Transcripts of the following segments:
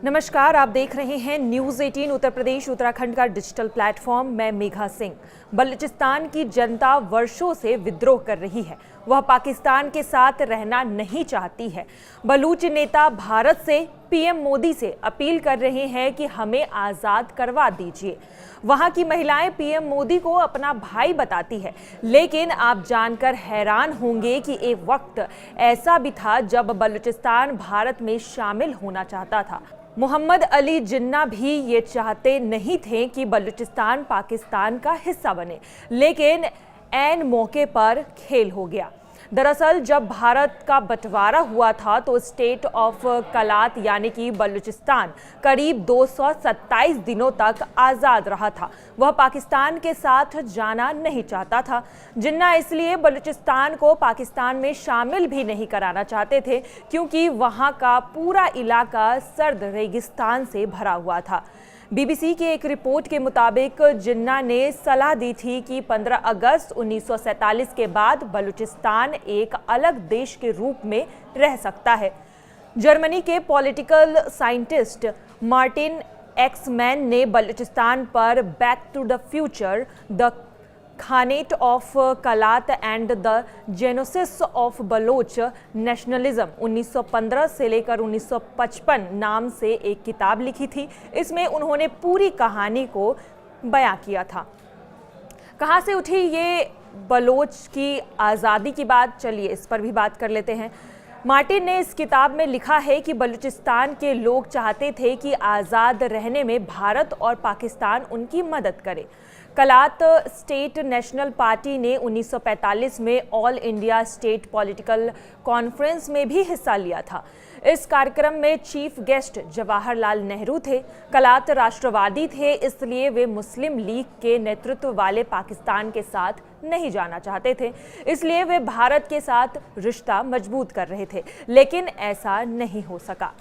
नमस्कार, आप देख रहे हैं न्यूज़ 18 उत्तर प्रदेश उत्तराखंड का डिजिटल प्लेटफॉर्म। मैं मेघा सिंह। बलूचिस्तान की जनता वर्षों से विद्रोह कर रही है। वह पाकिस्तान के साथ रहना नहीं चाहती है। बलूच नेता भारत से पीएम मोदी से अपील कर रहे हैं कि हमें आज़ाद करवा दीजिए। वहां की महिलाएं पीएम मोदी को अपना भाई बताती है, लेकिन आप जानकर हैरान होंगे कि एक वक्त ऐसा भी था जब बलूचिस्तान भारत में शामिल होना चाहता था। मोहम्मद अली जिन्ना भी ये चाहते नहीं थे कि बलूचिस्तान पाकिस्तान का हिस्सा बने, लेकिन ऐन मौके पर खेल हो गया। दरअसल जब भारत का बंटवारा हुआ था तो स्टेट ऑफ कलात यानी कि बलूचिस्तान करीब 227 दिनों तक आज़ाद रहा था। वह पाकिस्तान के साथ जाना नहीं चाहता था। जिन्ना इसलिए बलूचिस्तान को पाकिस्तान में शामिल भी नहीं कराना चाहते थे क्योंकि वहां का पूरा इलाका सर्द रेगिस्तान से भरा हुआ था। बीबीसी की एक रिपोर्ट के मुताबिक जिन्ना ने सलाह दी थी कि 15 अगस्त 1947 के बाद बलूचिस्तान एक अलग देश के रूप में रह सकता है। जर्मनी के पॉलिटिकल साइंटिस्ट मार्टिन एक्समैन ने बलूचिस्तान पर back to the future, the khanate of Kalat and the genesis of Baloch nationalism 1915 से लेकर 1955 नाम से एक किताब लिखी थी। इसमें उन्होंने पूरी कहानी को बयां किया था। कहां से उठी ये बलोच की आज़ादी की बात, चलिए इस पर भी बात कर लेते हैं। मार्टिन ने इस किताब में लिखा है कि बलूचिस्तान के लोग चाहते थे कि आज़ाद रहने में भारत और पाकिस्तान उनकी मदद करे। कलात स्टेट नेशनल पार्टी ने 1945 में all India state political conference में भी हिस्सा लिया था। इस कार्यक्रम में चीफ गेस्ट जवाहरलाल नेहरू थे। कलात राष्ट्रवादी थे, इसलिए वे मुस्लिम लीग के नेतृत्व वाले पाकिस्तान के साथ नहीं जाना चाहते थे। इसलिए वे भारत के साथ रिश्ता मजबूत कर रहे थे, लेकिन ऐसा नहीं हो सका।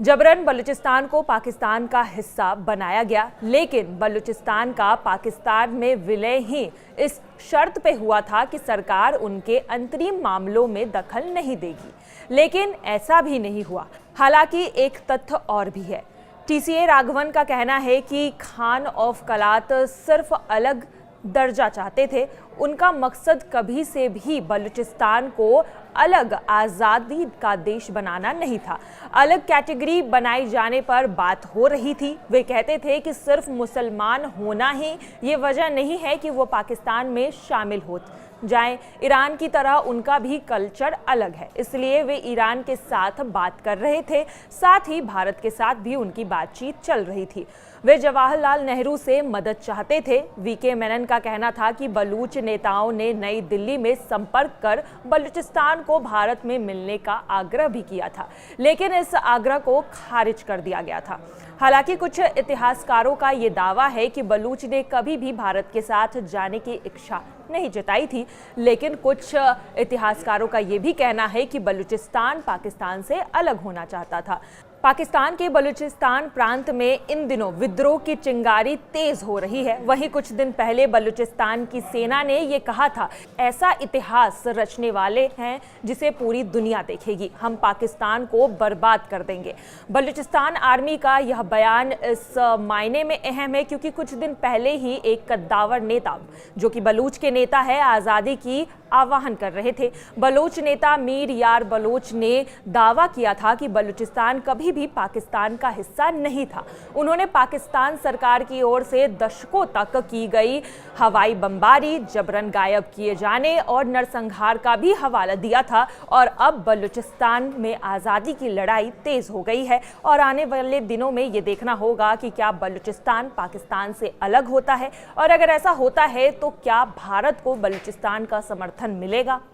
जबरन बलूचिस्तान को पाकिस्तान का हिस्सा बनाया गया, लेकिन बलूचिस्तान का पाकिस्तान में विलय ही इस शर्त पे हुआ था कि सरकार उनके अंतरिम मामलों में दखल नहीं देगी। लेकिन ऐसा भी नहीं हुआ। हालांकि एक तथ्य और भी है। टीसीए राघवन का कहना है कि खान ऑफ कलात सिर्फ अलग दर्जा चाहते थे। उनका मकसद कभी से भी बलूचिस्तान को अलग आज़ादी का देश बनाना नहीं था। अलग कैटेगरी बनाई जाने पर बात हो रही थी। वे कहते थे कि सिर्फ मुसलमान होना ही ये वजह नहीं है कि वो पाकिस्तान में शामिल हो जाएं। ईरान की तरह उनका भी कल्चर अलग है, इसलिए वे ईरान के साथ बात कर रहे थे। साथ ही भारत के साथ भी उनकी बातचीत चल रही थी। वे जवाहरलाल नेहरू से मदद चाहते थे। वीके मेनन का कहना था कि बलूच नेताओं ने नई दिल्ली में संपर्क कर बलूचिस्तान को भारत में मिलने का आग्रह भी किया था, लेकिन इस आग्रह को खारिज कर दिया गया था। हालांकि कुछ इतिहासकारों का ये दावा है कि बलूच ने कभी भी भारत के साथ जाने की इच्छा नहीं जताई थी, लेकिन कुछ इतिहासकारों का ये भी कहना है कि बलूचिस्तान पाकिस्तान से अलग होना चाहता था। पाकिस्तान के बलूचिस्तान प्रांत में इन दिनों विद्रोह की चिंगारी तेज हो रही है। वहीं कुछ दिन पहले बलूचिस्तान की सेना ने ये कहा था, ऐसा इतिहास रचने वाले हैं जिसे पूरी दुनिया देखेगी, हम पाकिस्तान को बर्बाद कर देंगे। बलूचिस्तान आर्मी का यह बयान इस मायने में अहम है क्योंकि कुछ दिन पहले ही एक कद्दावर नेता, जो कि बलूच के नेता है, आज़ादी की आह्वान कर रहे थे। बलोच नेता मीर यार बलोच ने दावा किया था कि बलूचिस्तान कभी भी पाकिस्तान का हिस्सा नहीं था। उन्होंने पाकिस्तान सरकार की ओर से दशकों तक की गई हवाई बमबारी, जबरन गायब किए जाने और नरसंहार का भी हवाला दिया था। और अब बलूचिस्तान में आज़ादी की लड़ाई तेज हो गई है और आने वाले दिनों में ये देखना होगा कि क्या बलूचिस्तान पाकिस्तान से अलग होता है, और अगर ऐसा होता है तो क्या भारत को बलूचिस्तान का समर्थन मिलेगा।